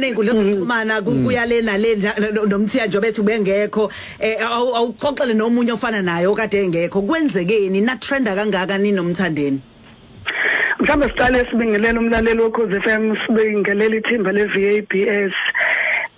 Nenkundla zokuxhumana kuyalena le nomthiya nje bethu bengekho awuxoxele nomunye ofana naye okade engekho kwenzekeni na trenda kangaka ninomthandeni mhlawumbe siqale sibingelela umlaleli wokhozi FM sibingelela ithimba le-VABS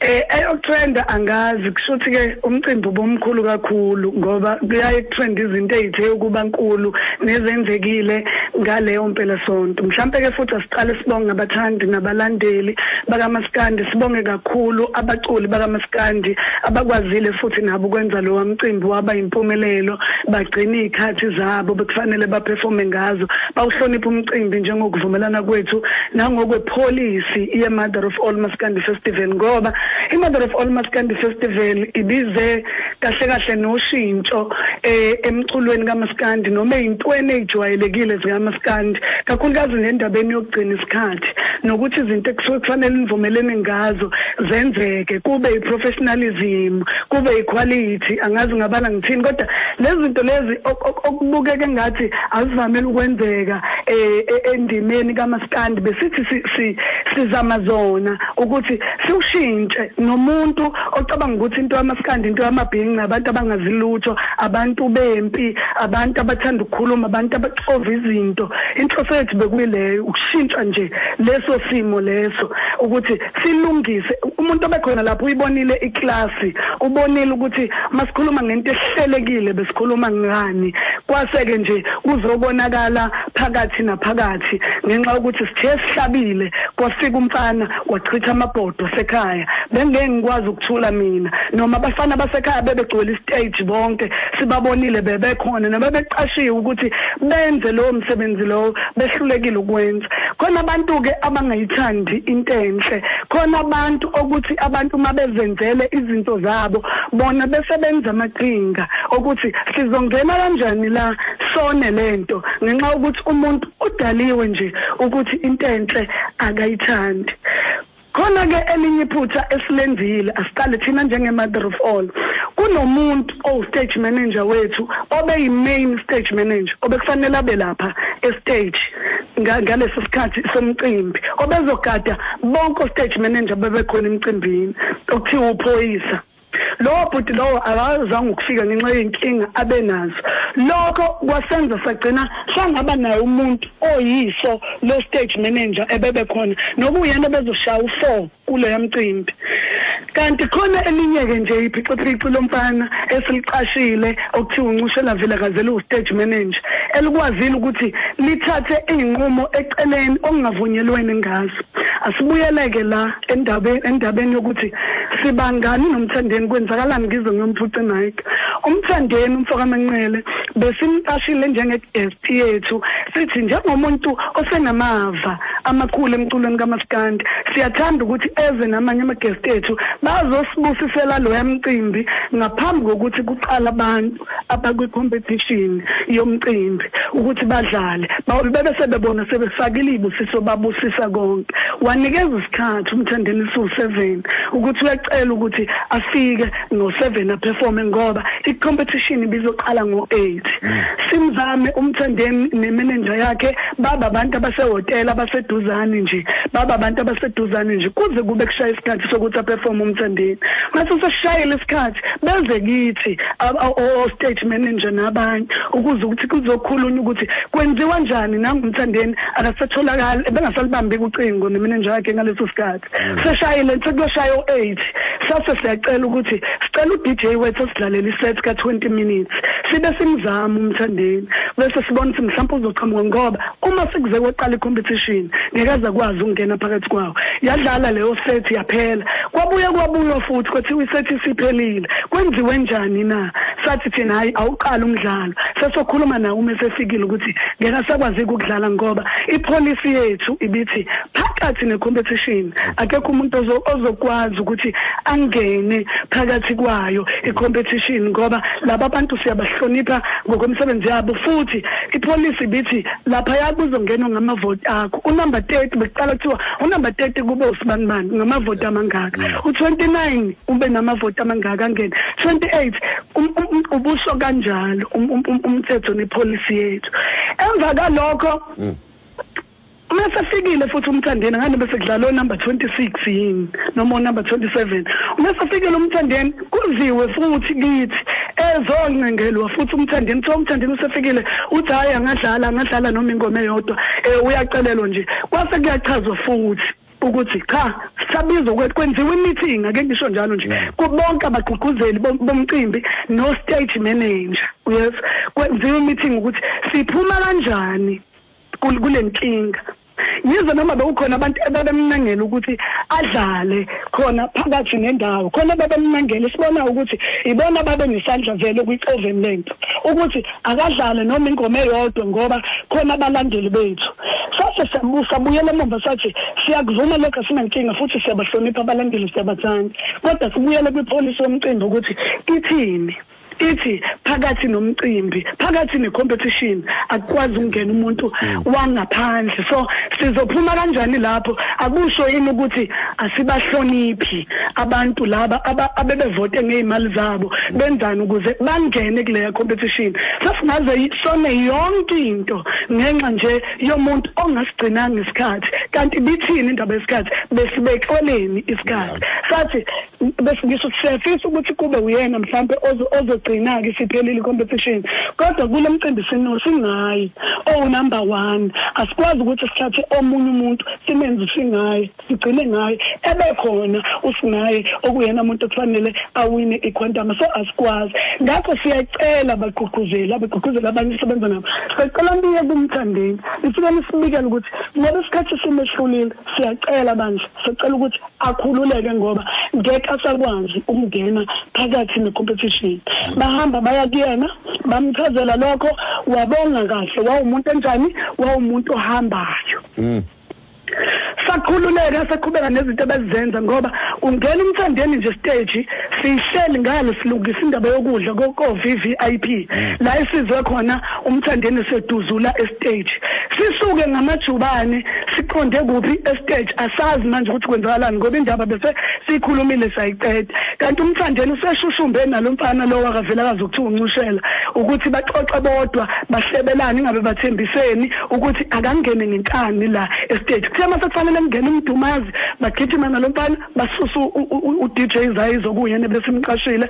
eyokutrenda angazi kushuthi ke umcimbi bomkhulu kakhulu ngoba kuyaye kutrend izinto ezithe ukuba nkulu nezenzekile ngaleyo mpela sonto mhlawumbe ke futhi asiqale sibonge abathandi nabalandeli baka Maskandi sibonge kakhulu abaculi baka Maskandi abakwazile futhi nabo ukwenza lo mcimbi waba impumelelo bagcina izikhathi zabo bekufanele baperforme ngazo bawuhlonipha umcimbi njengokuvumelana kwethu nangokwepolicy ye Mother of All Maskandi Festival ngoba Mother of All Maskandi Festival ibize kahle noshintsho emculweni kaMaskandi noma izintweni ezijwayelekile zikaMaskandi kakhulukazi nendabeni yokugcina isikhathi nokuthi izinto ekufanele nivumelene ngazo zenzeke kube iprofessionalism kube equality angazi ngabala ngithini kodwa lezi zinto lezi okubukeke ngathi azivamile ukwenzeka endimeni kaMaskandi besithi sizama zona ukuthi siushintshe nomuntu ocabanga ukuthi into yaMaskandi into yamabhingi nabantu abangazilutho abantu bempi abantu abathanda ukukhuluma abantu abaxova izinto inhloso yethu bekuyileyo ukushintsha nje leso simo leso ukuthi silungise umuntu obekhona lapho uyibonile iklasi ubonile ukuthi masikhuluma ngento ehlelekile besikhuluma ngani kwaseke nje kuzobonakala phakathi naphakathi ngenxa ukuthi sithe sihlabile kwafika umfana wachitha amabhodo sekhaya bengeke ngikwazi ukuthula mina noma abafana basekhaya bebegcwele istage bonke sibabonile bebekhona nabebeqashiwe ukuthi benze lo msebenzi lo behlulekile ukwenza khona abantu ke abangayithandi into enhle khona abantu ukuthi abantu mabezenzele izinto zabo bona besebenza amaqhinga ukuthi sizongena kanjani la sone lento ngenxa ukuthi umuntu udaliwe nje ukuthi into enhle akayithandi khona ke elinye iphutha esilenzile asiqale thina njenge-Mother of All kunomuntu stage manager wethu obe main stage manager obekufanele abe lapha stage ngaleso sikhathi somcimbi obezogada bonke stage manager bebekhona emcimbini okuthiwa uphoyisa lo bhuti lo akazange ukufika ngenxa yenkinga abenazo lokho kwasenza sagcina sangaba naye umuntu oyiso lo stage manager ebebekhona nokuyena bezoshaya u4 kuleyo mcimbi kanti khona elinye ke nje iphicophico lomfana esiliqashile okuthiwa uncushela vele kazela u-stage manager elikwazile ukuthi lithathe izinqumo eceleni okungavunyelweni ngazo asibuyeleke la endabeni yokuthi sibangani nomthandeni kwenzakalani ngizo ngiyomfuca Mike umthandeni umfoka Manqele besimqashile njenge-guest yethu sithi njengomuntu osenamava amakhulu emculweni kaMaskandi siyathanda ukuthi eze namanye ama-guest ethu bazosibusisela lo yamcimbi ngaphambi kokuthi kuqala abantu abakwi-competition yomcimbi ukuthi badlale bebe sebebona sebefakile ibusiso babusisa konke wanikeza isikhathi umthandeni su-7 ukuthi uyacela ukuthi afike ngo-7 aperforme ngoba i-competition ibizoqala ngo-8 simzame umthandeni nemanager yakhe baba abantu abasehotela abaseduzane nje baba abantu abaseduzane nje kuze kube kushaya isikhathi sokuthi aperforme umthandeni mase sesishayile isikhathi beze kithi o-stage manager nabanye ukuze ukuthi kuzokhulunywa ukuthi kwenziwa njani nangumthandeni akasatholakala bengasalibambi ucingo nemanager yakhe ngaleso sikhathi seshayile sekuyoshaya u-8 sase siyacela ukuthi sicela u-DJ wethu sidlalela iset ka-20 minutes sibe simzama umthandeni bese sibona ukuthi mhlawumbe uzoqhamuka ngoba uma sikuze kweqala i-competition ngeke kwazi ukungena phakathi kwawo yadlala leyo set yaphela kwabuya futhi kwathiwa iset isiphelile kwenziwe njani na sathi thina hayi awuqala umdlalo sesokhuluma nawe uma sefikile ukuthi ngeke sakwazi ukudlala ngoba ipolicy yethu ibithi phakathi ne-competition akekho umuntu ozokwazi ukuthi angene phakathi kwayo i-competition ngoba laba bantu siyabahlonipha ngokomsebenzi yabo futhi ipolicy bithi lapha yakuzongenwa ngamavoti akho unumber 30 bekuqala kuthiwa unumber 30 kube usibanibani ngamavoti amangaka u29 ube namavoti amangaka angene 28 ubusho kanjalo umthetho nepolicy yethu emva kalokho Mase fikile futhi Mthandeni ngane bese kudlala number 26 yini noma number 27 mase fikile Mthandeni kuziwe futhi kithi ezoncengelwa futhi Mthandeni so Mthandeni usefikile uthi hayi angadlala noma ingoma eyodwa uyacelelwa nje kwase kuyachazwa futhi ukuthi cha sabizwa kwenziwe meeting ake ngisho njalo nje kubonke abagqugquzeli bomcimbi no stage manager yes kwenziwe meeting ukuthi siphuma kanjani kule nkinga yize noma bekukhona abantu ababemnangela ukuthi adlale khona phakathi nendawo khona babemnangela sibona ukuthi ibona babe nesandla vele kwicoven lento ukuthi akadlale noma ingoma eyodwa ngoba khona abalandeli bethu sase sabuyela emva sathi siyakuvuma lokho asinankinga futhi siyabahlonipha abalandeli siyabathanda kodwa sibuyele kwipolicy yomcimbi ukuthi ithini ithi phakathi nomcimbi phakathi necompetition akwazi ukungena umuntu wangaphandle so sizophuma kanjani lapho akusho yini ukuthi asibahloniphi abantu laba abebevote ngeimali zabo benzani ukuze bangene kule competition sasingaze sone yonke into ngenxa nje yomuntu ongasigcinanga isikhathi kanti bithini indaba yesikhathi besibekoleni isikhathi sathi bese ngisho siyafisa ukuthi kube uyena mhlambe ozogcina ke siphelile competition kodwa kule mcimbi singayi number 1 asikwazi ukuthi sithathe omunye umuntu simenze singayi sigcine ngaye ebekhona usinaye okuyena umuntu okufanele awine iquantum so asikwazi ngakho siyacela abagqugquzeli abanye isebenza nabo sicela mbiye kuMthandeni ifike nisibikele ukuthi ngoba isikhathi simehlulile siyacela manje sicela ukuthi akhululeke ngoba ngeke asakwazi ukungena phakathi necompetition bahamba baya kuyena bamchazela lokho wabonga kahle wawumuntu enjani wawumuntu ohambayo sakhululeka saqhubeka nezinto abazenza ngoba ungena Mthandeni nje stage sihleli ngalo silungisa indaba yokudla ko VVIP la isizwe khona uMthandeni seduzula estage sisuke ngamajubane siqonde kuphi estage asazi manje ukuthi kwenzakalani ngoba indaba bese sikhulumile sayiqeda kanti uMthandeni useshushumbe nalomfana lo wakavela akazokuthiwa uncushela ukuthi baxoxe bodwa bahlebelane ingabe bathembiseni ukuthi akangene ngenkani la estage kuthiwa kufanele ngene umdumazi bagijima nalomfana basusu uDJ Zayizo kuyena besimqashile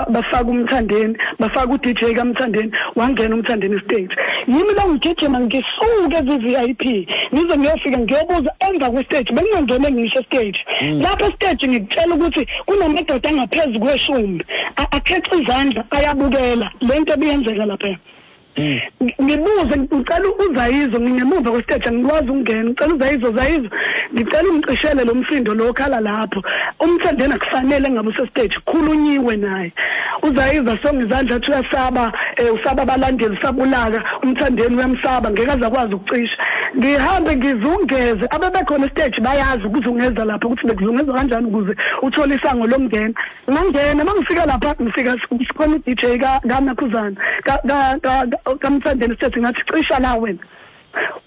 bafaka uMthandeni bafaka uDJ kaMthandeni wangena uMthandeni stage yimi la ngigijima ngisuke VIP ngize ngiyofika ngiyobuza emva kwestage bengingene ngisho stage lapha stage ngikutshela ukuthi kunomadoda angaphezulu kweshumi akhethe izandla ayabukela lento ebiyenzeka lapha ngibuze ngicela uZayizo ngingemuva kwestage ngikwazi ukungena ngicela uZayizo ngicela umcishele lo msindo lo khala lapho uMthandeni akufanele ngabe usestage khulunyiwe naye uZayizo songizandla athi uyasaba usaba abalandeli sabulaka uMthandeni uyamsaba ngeke azakwazi ukucisha ngihambe ngizungeze ababekhona stage bayazi ukuzungeza lapha ukuthi bekuzungeza kanjani ukuze uthole isango lomngena ngangena mangifika lapha ngifika sikhona uDJ kaMakhuzana kaMthandeni stage ngathi cisha la wena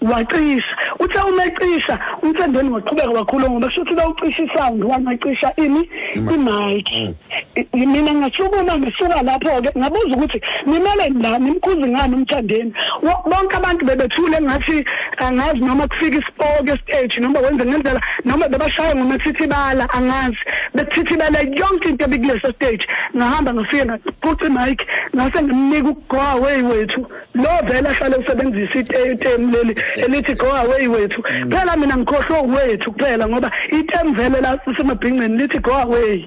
wacisha uthe umecisha uMthandeni waqhubeka kakhulu ngoba kusho ukuthi la ucisha isound wangacisha imic mina ngasukuma ngisuka lapho ke ngabuza ukuthi nimele ndani imkhuzi ngani uMthandeni bonke abantu bebethule ngathi angazi noma kufika isipoke stage noma wenze ngendlela noma bebashaya ngomathithibala angazi bethithibala yonke into ebikule stage ngahamba ngafika ngaphuca imic ngase ngimnika ukugo away wethu lo vele ahlale usebenzisa item leli elithi go away wethu phela mina ngikhohlwa wethu kuphela ngoba item vele la sisemabhingweni lithi go away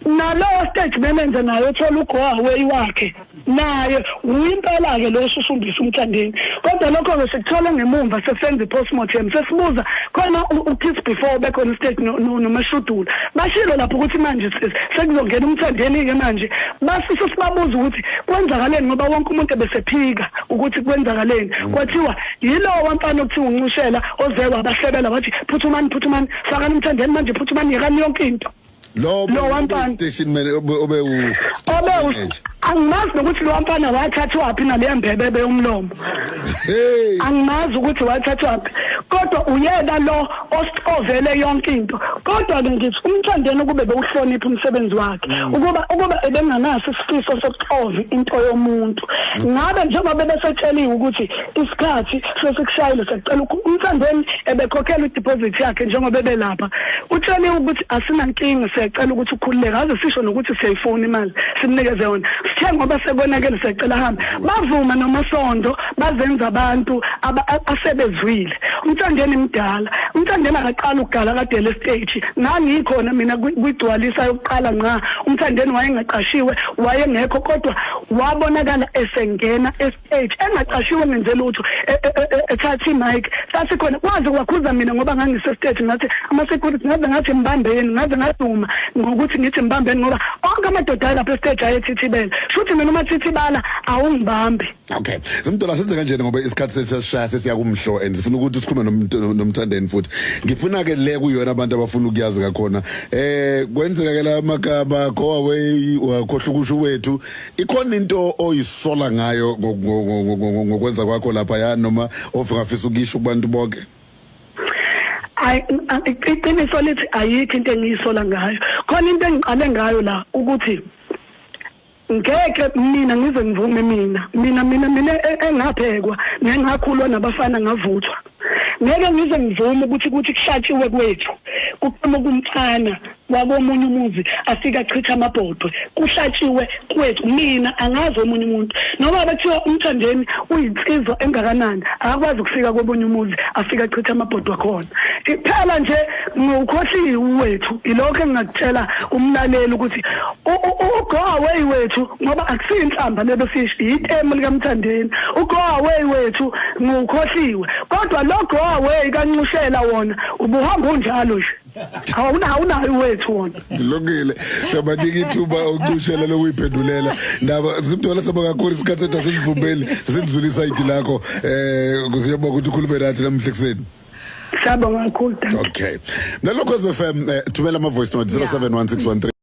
nalo stage manager naye uthola ugo away wakhe naye uyimpela ke lo susundisa uMthandeni kodwa lokho ke sikuthola ngemumva sesenza postmortem sesibuza khona ukids before bekhona stage nomashudula bashilo lapho ukuthi manje sekuzongena uMthandeni ke manje basise sibabuza ukuthi kwenzakaleni ngoba wonke umuntu besephika ukuthi kwenzakaleni kwathiwa yilo wamfana okuthiwa uncushela oze wabahlebela wathi phuthumani faka uMthandeni manje phuthumani yekani yonke into lo wamfana station obe angimazi nokuthi lo mfana wathathwa waphi nale mbebebe yomlomo angimazi ukuthi wathathwa waphi kodwa uyena lo ostovele yonke into kodwa ke ngithi Mthandeni kube bewuhlonipha umsebenzi wakhe ukuba ebenganaso isifiso sokuxova into yomuntu ngabe njengoba bebesetsheliwe ukuthi isikhathi sesikushayile sekucela Mthandeni ebekhokhela ideposit yakhe njengoba belapha utsheliwe ukuthi asinankinga siyacela ukuthi ukhululeke aze sisho nokuthi siyayifuna imali simnikeze yona sithe ngoba sekonakele siyacela hambe bavuma nomasondo bazenza abantu asebezwile Mthandeni mdala Mthandeni akaqala ukugala kade le stage nangikhona mina kwigcwalisa yokuqala nqa Mthandeni wayengaqashiwe wayengekho kodwa wabonakala esengena estage engaqashiwe ngenzela utho ethatha imic sathi khona kwazi kwakhuza mina ngoba ngangise stage ngathi ama security ngathi mbambeni ngaze ngaduma ngokuthi ngithi mbambeni ngoba onke amadoda lapha stage ayethithibela futhi mina uma thithibala awungibambi. Okay, Zimdollar senze kanjena ngoba isikhathi sesishaya sesiya kumhlo and sifuna ukuthi sikhulume noMthandeni futhi ngifuna ke le kuyona abantu abafuna ukuyazi ngakhona kwenzeka ke la magaba go away wakhohlukusho wethu ikhona into oyisola ngayo ngokwenza kwakho lapha ya noma ofungafisa ukisho kubantu bonke. Iqiniso lithi ayikho into engiyisola ngayo khona into engiqale ngayo la ukuthi ngeke mina ngize ngivume mina engaphekwa ngengakhulwa nabafana ngavuthwa ngeke ngize ngivume ukuthi kushatshiwe kwethu kuphuma kumfana wakomunye umuzi afika chitha amabhodwe kuhlatshiwe kwethu mina angazi omunye umuntu noma bathiwa Mthandeni uyinsizwa engakanani akwazi ukufika komunye umuzi afika chitha amabhodwe khona iphela nje ngukhohliwe wethu ilokho engakutshela umlaleli ukuthi go away wethu ngoba akusinhlamba lelo fishi itemu lika Mthandeni go away wethu ngukhohliwe kodwa lo go away kancushela wona ubuhamba unjalo nje awunayo wethu wona Lungile sabanika ithuba ukucushela lokuyiphendulela ndaba Zimdollar sabakakhulu isikhathi sethu sesivumbeli sesindlulisa ID lakho kuziyabonga ukuthi ukhulume nathi namhla ekseni. Sabonga kakhulu. Okay, nalo Ukhozi FM thumela ama voice note 071613